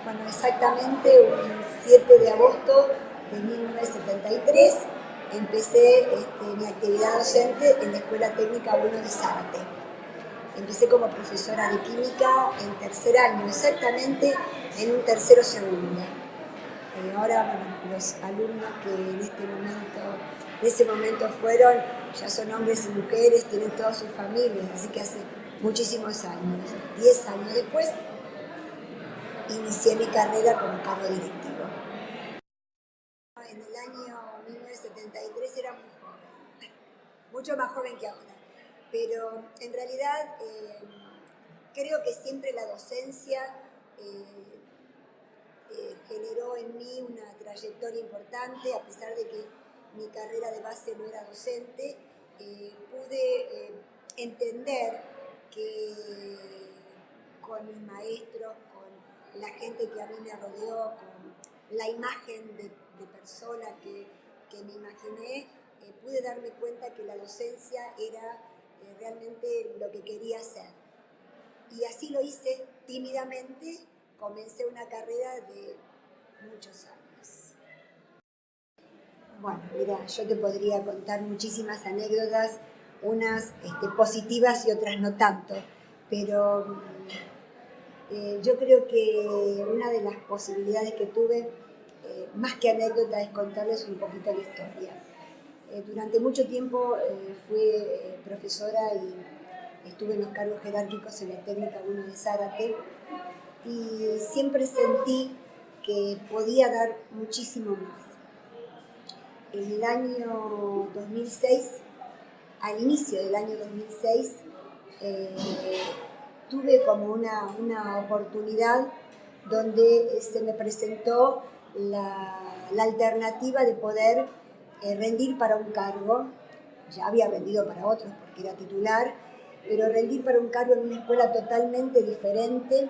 Bueno, exactamente un 7 de agosto de 1973 empecé mi actividad docente en la Escuela Técnica 1 de Zárate. Empecé como profesora de química en tercer año, exactamente en un tercero segundo. Ahora, bueno, los alumnos que en ese momento fueron, ya son hombres y mujeres, tienen todas sus familias, así que hace muchísimos años. 10 años después, inicié mi carrera como cargo directivo. En el año 1973 era muy joven, mucho más joven que ahora, pero en realidad creo que siempre la docencia generó en mí una trayectoria importante, a pesar de que mi carrera de base no era docente, pude entender que con mis maestros, con la gente que a mí me rodeó, con la imagen de persona que me imaginé, pude darme cuenta que la docencia era realmente lo que quería hacer. Y así lo hice tímidamente, comencé una carrera de muchos años. Bueno, mira, yo te podría contar muchísimas anécdotas, unas positivas y otras no tanto, pero yo creo que una de las posibilidades que tuve, más que anécdota, es contarles un poquito la historia. Durante mucho tiempo fui profesora y estuve en los cargos jerárquicos en la Técnica 1 de Zárate y siempre sentí que podía dar muchísimo más. En el año 2006, al inicio del año 2006, tuve como una oportunidad donde se me presentó la alternativa de poder rendir para un cargo. Ya había rendido para otros porque era titular, pero rendir para un cargo en una escuela totalmente diferente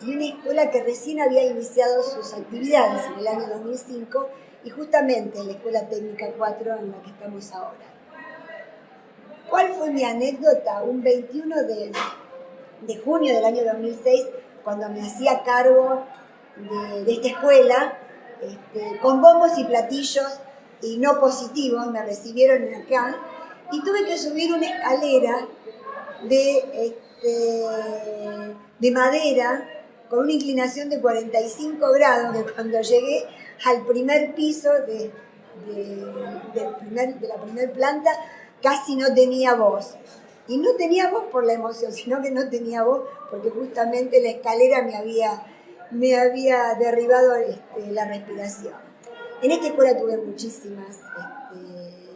y una escuela que recién había iniciado sus actividades en el año 2005 y justamente en la Escuela Técnica 4 en la que estamos ahora. ¿Cuál fue mi anécdota? Un 21 de junio del año 2006, cuando me hacía cargo de esta escuela, con bombos y platillos y no positivos, me recibieron acá y tuve que subir una escalera de madera con una inclinación de 45 grados, que cuando llegué al primer piso de la primer planta casi no tenía voz. Y no tenía voz por la emoción, sino que no tenía voz porque justamente la escalera me había derribado la respiración. En esta escuela tuve muchísimas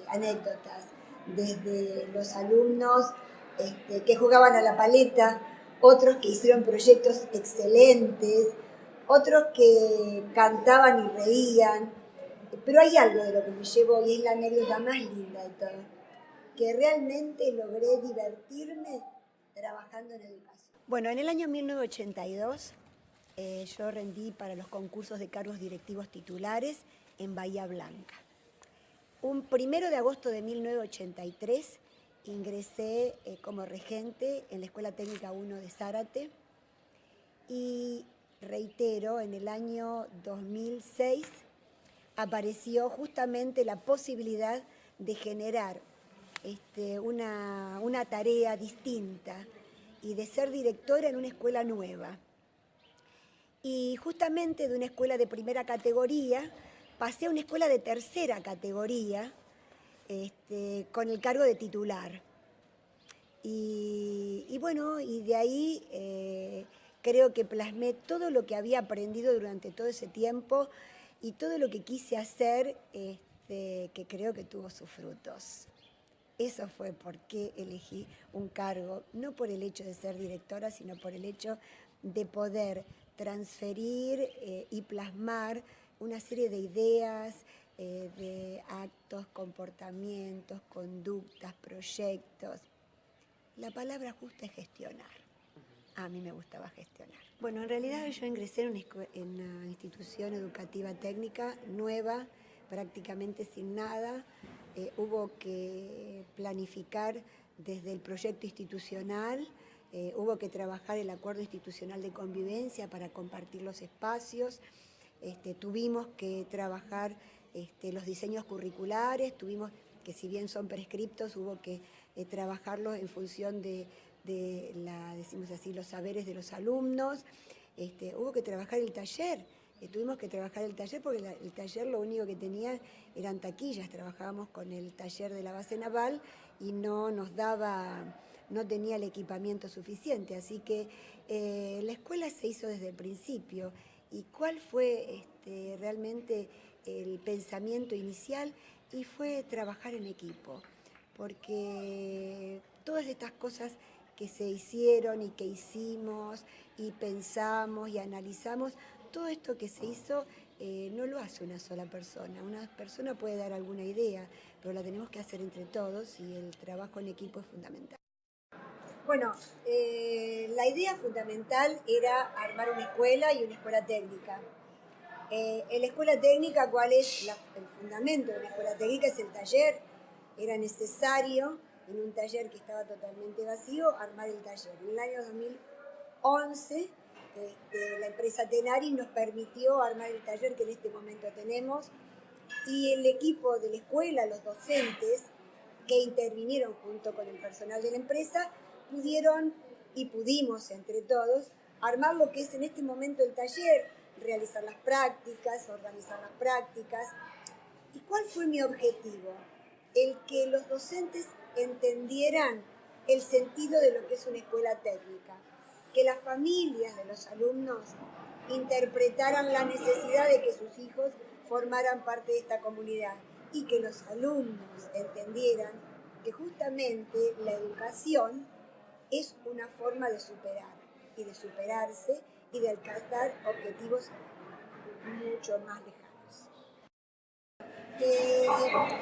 anécdotas, desde los alumnos que jugaban a la paleta, otros que hicieron proyectos excelentes, otros que cantaban y reían. Pero hay algo de lo que me llevo y es la anécdota más linda de todo, que realmente logré divertirme trabajando en educación. Bueno, en el año 1982 yo rendí para los concursos de cargos directivos titulares en Bahía Blanca. Un 1 de agosto de 1983 ingresé como regente en la Escuela Técnica 1 de Zárate y reitero, en el año 2006 apareció justamente la posibilidad de generar una tarea distinta y de ser directora en una escuela nueva. Y justamente de una escuela de primera categoría pasé a una escuela de tercera categoría con el cargo de titular. Y bueno, y de ahí creo que plasmé todo lo que había aprendido durante todo ese tiempo y todo lo que quise hacer, que creo que tuvo sus frutos. Eso fue por qué elegí un cargo, no por el hecho de ser directora, sino por el hecho de poder transferir y plasmar una serie de ideas, de actos, comportamientos, conductas, proyectos. La palabra justa es gestionar. A mí me gustaba gestionar. Bueno, en realidad yo ingresé en una institución educativa técnica nueva, prácticamente sin nada. Hubo que planificar desde el proyecto institucional hubo que trabajar el acuerdo institucional de convivencia para compartir los espacios, tuvimos que trabajar los diseños curriculares, tuvimos que, si bien son prescriptos, hubo que trabajarlos en función de decimos así, los saberes de los alumnos. Hubo que trabajar el taller, tuvimos que trabajar el taller porque el taller lo único que tenía eran taquillas, trabajábamos con el taller de la base naval y no tenía el equipamiento suficiente, así que la escuela se hizo desde el principio. ¿Y cuál fue realmente el pensamiento inicial? Y fue trabajar en equipo, porque todas estas cosas que se hicieron y que hicimos y pensamos y analizamos, todo esto que se hizo no lo hace una sola persona. Una persona puede dar alguna idea, pero la tenemos que hacer entre todos y el trabajo en equipo es fundamental. Bueno, la idea fundamental era armar una escuela y una escuela técnica. En la escuela técnica, ¿cuál es el fundamento de la escuela técnica? Es el taller. Era necesario, en un taller que estaba totalmente vacío, armar el taller. En el año 2011, la empresa Tenaris nos permitió armar el taller que en este momento tenemos, y el equipo de la escuela, los docentes que intervinieron junto con el personal de la empresa, pudimos entre todos armar lo que es en este momento el taller, realizar las prácticas, organizar las prácticas. ¿Y cuál fue mi objetivo? El que los docentes entendieran el sentido de lo que es una escuela técnica, que las familias de los alumnos interpretaran la necesidad de que sus hijos formaran parte de esta comunidad y que los alumnos entendieran que justamente la educación es una forma de superar y de superarse y de alcanzar objetivos mucho más lejanos.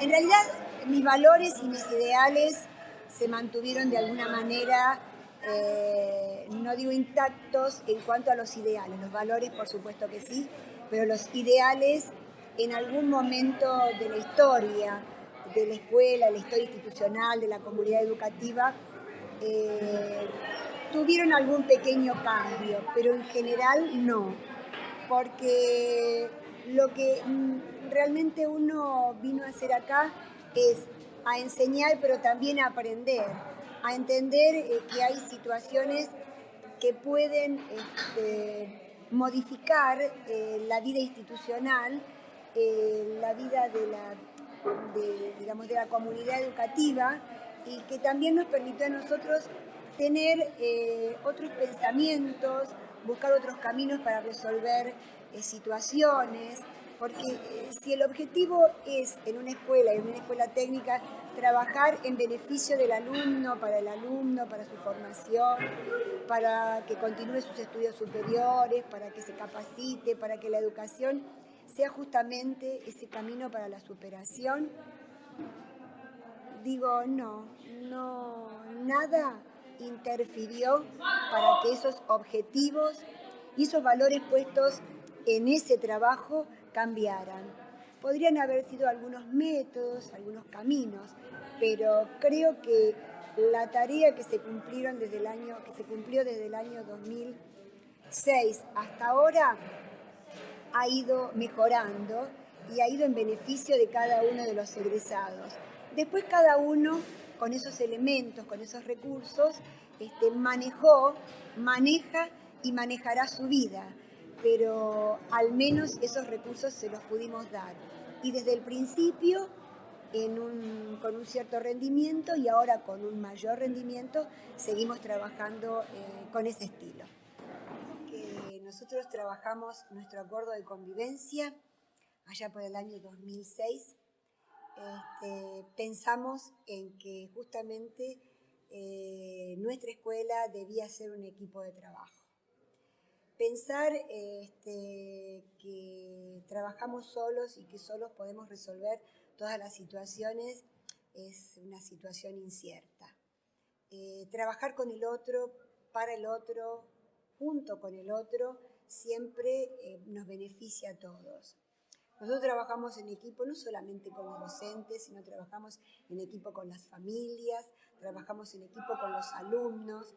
En realidad, mis valores y mis ideales se mantuvieron de alguna manera, no digo intactos en cuanto a los ideales. Los valores, por supuesto que sí, pero los ideales en algún momento de la historia de la escuela, la historia institucional, de la comunidad educativa, tuvieron algún pequeño cambio, pero en general no, porque lo que realmente uno vino a hacer acá es a enseñar, pero también a aprender, a entender que hay situaciones que pueden modificar la vida institucional, la vida de la comunidad educativa, y que también nos permitió a nosotros tener otros pensamientos, buscar otros caminos para resolver situaciones, porque si el objetivo es en una escuela técnica, trabajar en beneficio del alumno, para su formación, para que continúe sus estudios superiores, para que se capacite, para que la educación sea justamente ese camino para la superación, digo, nada interfirió para que esos objetivos y esos valores puestos en ese trabajo cambiaran. Podrían haber sido algunos métodos, algunos caminos, pero creo que la tarea que se cumplió desde el año 2006 hasta ahora ha ido mejorando y ha ido en beneficio de cada uno de los egresados. Después cada uno, con esos elementos, con esos recursos, maneja y manejará su vida, pero al menos esos recursos se los pudimos dar. Y desde el principio, con un cierto rendimiento, y ahora con un mayor rendimiento, seguimos trabajando con ese estilo. Nosotros trabajamos nuestro acuerdo de convivencia allá por el año 2006. Pensamos en que justamente nuestra escuela debía ser un equipo de trabajo. Pensar que trabajamos solos y que solos podemos resolver todas las situaciones es una situación incierta. Trabajar con el otro, para el otro, junto con el otro, siempre nos beneficia a todos. Nosotros trabajamos en equipo no solamente con los docentes, sino trabajamos en equipo con las familias, trabajamos en equipo con los alumnos,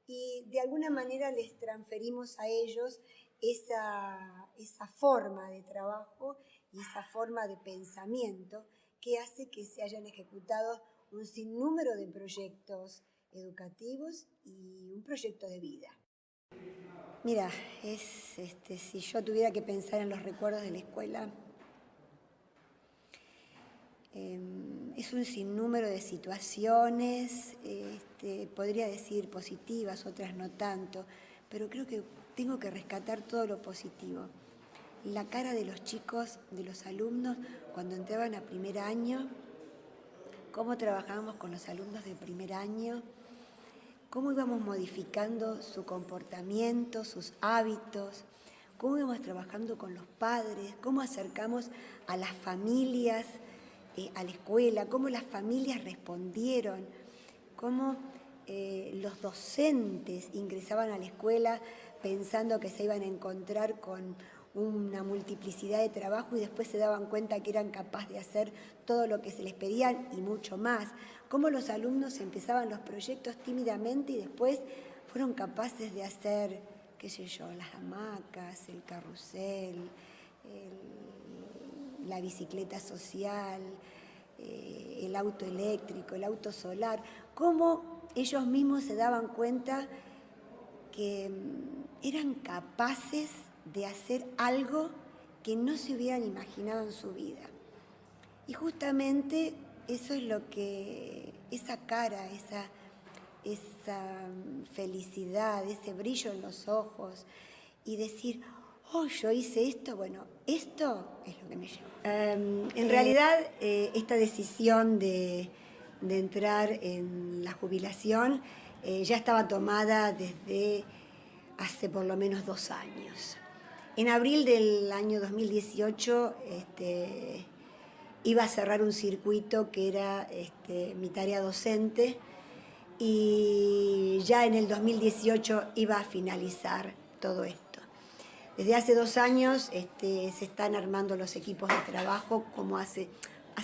y de alguna manera les transferimos a ellos esa forma de trabajo y esa forma de pensamiento que hace que se hayan ejecutado un sinnúmero de proyectos educativos y un proyecto de vida. Mira, si yo tuviera que pensar en los recuerdos de la escuela, es un sinnúmero de situaciones, podría decir positivas, otras no tanto, pero creo que tengo que rescatar todo lo positivo. La cara de los chicos, de los alumnos, cuando entraban a primer año, cómo trabajábamos con los alumnos de primer año, cómo íbamos modificando su comportamiento, sus hábitos, cómo íbamos trabajando con los padres, cómo acercamos a las familias a la escuela, cómo las familias respondieron, cómo los docentes ingresaban a la escuela pensando que se iban a encontrar con una multiplicidad de trabajo y después se daban cuenta que eran capaces de hacer todo lo que se les pedían y mucho más. Cómo los alumnos empezaban los proyectos tímidamente y después fueron capaces de hacer, qué sé yo, las hamacas, el carrusel, la bicicleta social, el auto eléctrico, el auto solar, cómo ellos mismos se daban cuenta que eran capaces de hacer algo que no se hubieran imaginado en su vida. Y justamente eso es lo que, esa cara, esa felicidad, ese brillo en los ojos y decir, oh, yo hice esto, bueno, esto es lo que me llevó. En realidad, esta decisión de entrar en la jubilación ya estaba tomada desde hace por lo menos 2 años. En abril del año 2018 iba a cerrar un circuito que era mi tarea docente y ya en el 2018 iba a finalizar todo esto. Desde hace 2 años se están armando los equipos de trabajo, como hace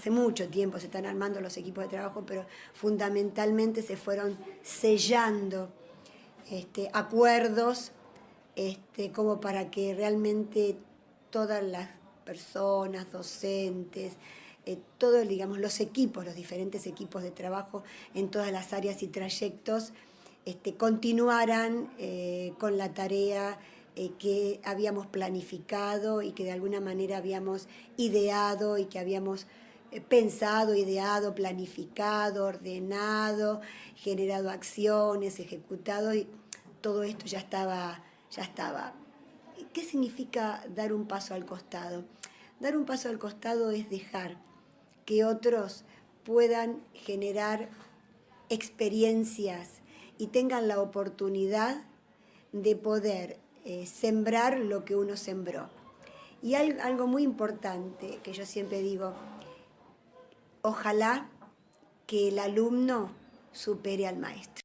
mucho tiempo se están armando los equipos de trabajo, pero fundamentalmente se fueron sellando acuerdos como para que realmente todas las personas, docentes, todos, digamos, los equipos, los diferentes equipos de trabajo en todas las áreas y trayectos continuaran con la tarea que habíamos planificado y que de alguna manera habíamos ideado y que habíamos pensado, ideado, planificado, ordenado, generado acciones, ejecutado y todo esto ya estaba. ¿Qué significa dar un paso al costado? Dar un paso al costado es dejar que otros puedan generar experiencias y tengan la oportunidad de poder sembrar lo que uno sembró. Y algo muy importante que yo siempre digo, ojalá que el alumno supere al maestro.